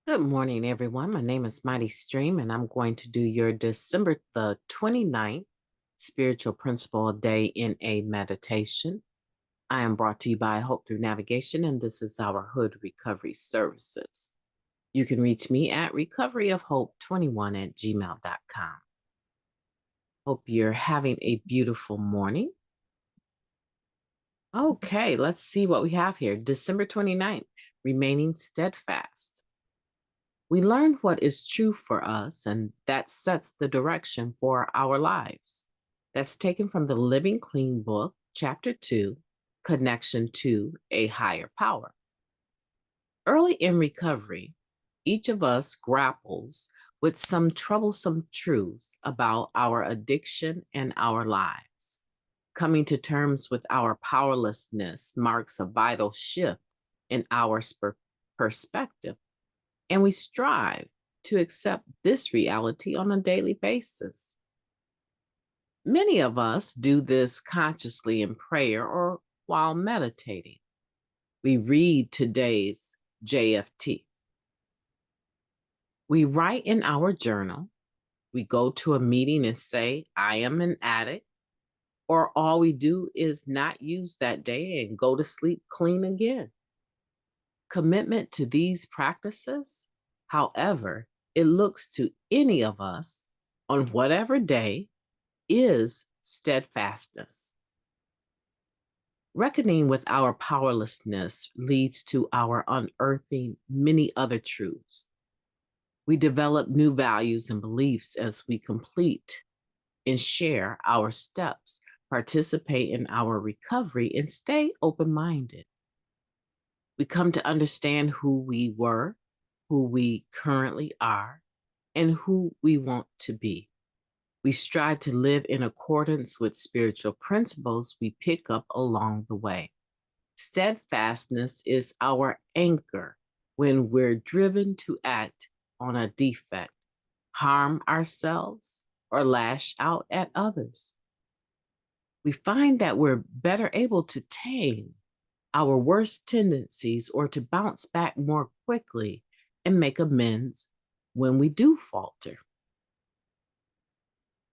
Good morning, everyone. My name is Mighty Stream, and I'm going to do your December the 29th Spiritual Principle Day in a Meditation. I am brought to you by Hope Through Navigation, and this is our Hood Recovery Services. You can reach me at recoveryofhope21@gmail.com. Hope you're having a beautiful morning. Okay, let's see what we have here. December 29th, remaining steadfast. We learn what is true for us, and that sets the direction for our lives. That's taken from the Living Clean book, Chapter 2, Connection to a Higher Power. Early in recovery, each of us grapples with some troublesome truths about our addiction and our lives. Coming to terms with our powerlessness marks a vital shift in our perspective, and we strive to accept this reality on a daily basis. Many of us do this consciously in prayer or while meditating. We read today's JFT. We write in our journal. We go to a meeting and say, I am an addict, or all we do is not use that day and go to sleep clean again. Commitment to these practices, however it looks to any of us on whatever day, is steadfastness. Reckoning with our powerlessness leads to our unearthing many other truths. We develop new values and beliefs as we complete and share our steps, participate in our recovery, and stay open-minded. We come to understand who we were, who we currently are, and who we want to be. We strive to live in accordance with spiritual principles we pick up along the way. Steadfastness is our anchor when we're driven to act on a defect, harm ourselves, or lash out at others. We find that we're better able to tame our worst tendencies or to bounce back more quickly and make amends when we do falter.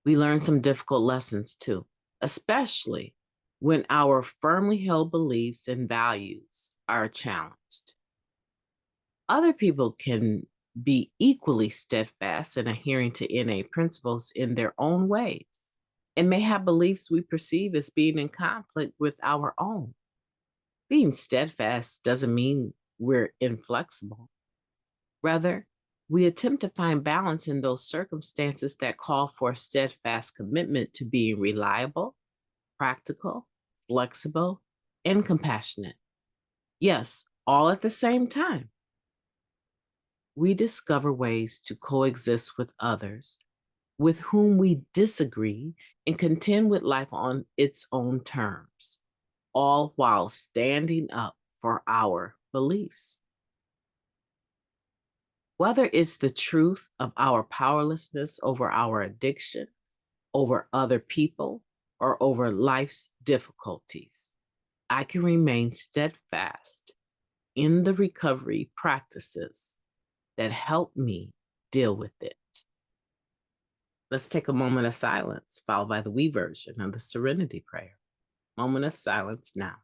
We learn some difficult lessons too, especially when our firmly held beliefs and values are challenged. Other people can be equally steadfast in adhering to NA principles in their own ways and may have beliefs we perceive as being in conflict with our own. Being steadfast doesn't mean we're inflexible. Rather, we attempt to find balance in those circumstances that call for a steadfast commitment to being reliable, practical, flexible, and compassionate. Yes, all at the same time. We discover ways to coexist with others with whom we disagree and contend with life on its own terms, all while standing up for our beliefs. Whether it's the truth of our powerlessness over our addiction, over other people, or over life's difficulties, I can remain steadfast in the recovery practices that help me deal with it. Let's take a moment of silence, followed by the we version of the Serenity Prayer. Moment of silence now.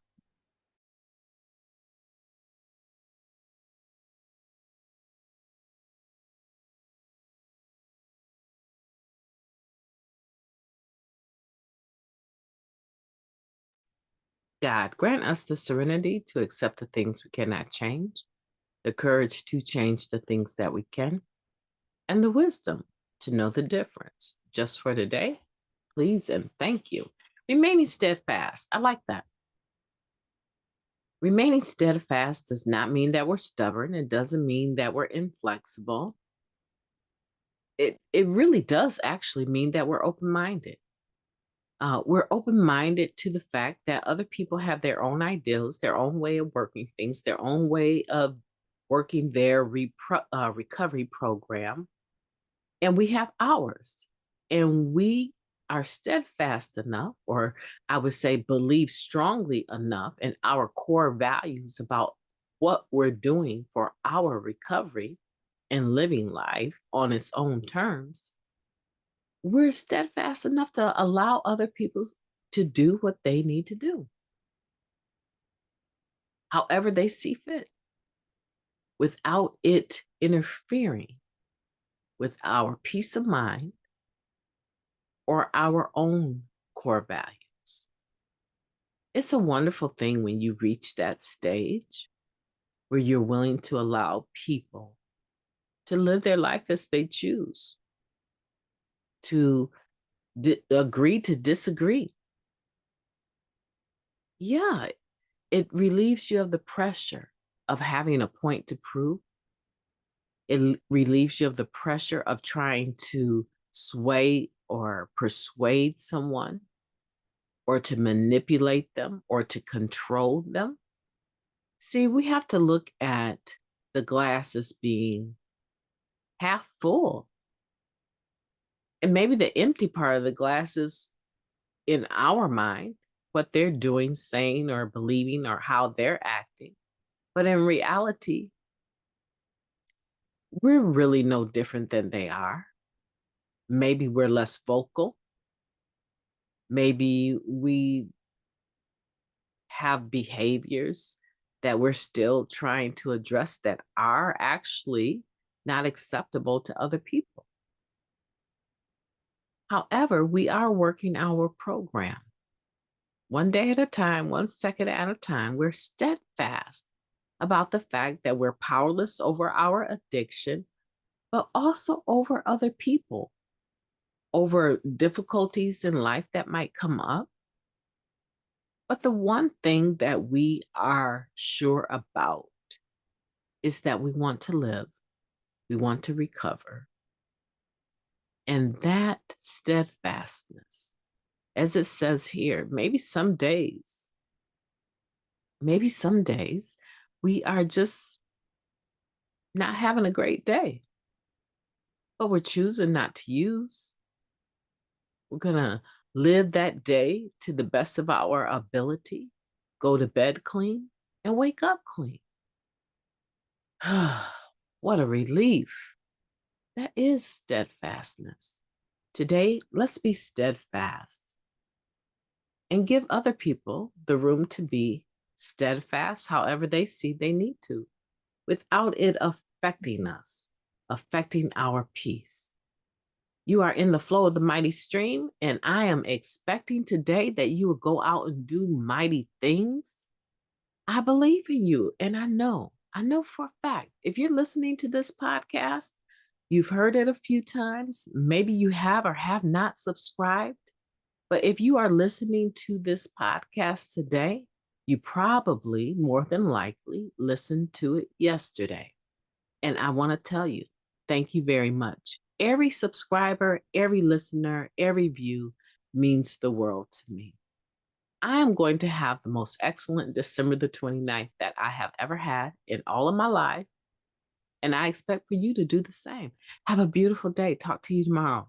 God, grant us the serenity to accept the things we cannot change, the courage to change the things that we can, and the wisdom to know the difference. Just for today, please and thank you. Remaining steadfast. I like that. Remaining steadfast does not mean that we're stubborn. It doesn't mean that we're inflexible. It really does actually mean that we're open-minded. We're open-minded to the fact that other people have their own ideals, their own way of working things, their own way of working their recovery program, and we have ours. And we are steadfast enough, or I would say believe strongly enough in our core values about what we're doing for our recovery, and living life on its own terms, we're steadfast enough to allow other people to do what they need to do, however they see fit, without it interfering with our peace of mind or our own core values. It's a wonderful thing when you reach that stage where you're willing to allow people to live their life as they choose, to agree to disagree. Yeah, it relieves you of the pressure of having a point to prove. It relieves you of the pressure of trying to sway or persuade someone, or to manipulate them, or to control them. See, we have to look at the glass as being half full. And maybe the empty part of the glass is, in our mind, what they're doing, saying, or believing, or how they're acting. But in reality, we're really no different than they are. Maybe we're less vocal. Maybe we have behaviors that we're still trying to address that are actually not acceptable to other people. However, we are working our program. One day at a time, 1 second at a time. We're steadfast about the fact that we're powerless over our addiction, but also over other people, over difficulties in life that might come up. But the one thing that we are sure about is that we want to live, we want to recover. And that steadfastness, as it says here, maybe some days, we are just not having a great day, but we're choosing not to use. We're going to live that day to the best of our ability, go to bed clean, and wake up clean. What a relief. That is steadfastness. Today, let's be steadfast and give other people the room to be steadfast however they see they need to, without it affecting us, affecting our peace. You are in the flow of the mighty stream, and I am expecting today that you will go out and do mighty things. I believe in you, and I know for a fact, if you're listening to this podcast, you've heard it a few times. Maybe you have or have not subscribed. But if you are listening to this podcast today, you probably, more than likely, listened to it yesterday. And I want to tell you, thank you very much. Every subscriber, every listener, every view means the world to me. I am going to have the most excellent December the 29th that I have ever had in all of my life. And I expect for you to do the same. Have a beautiful day. Talk to you tomorrow.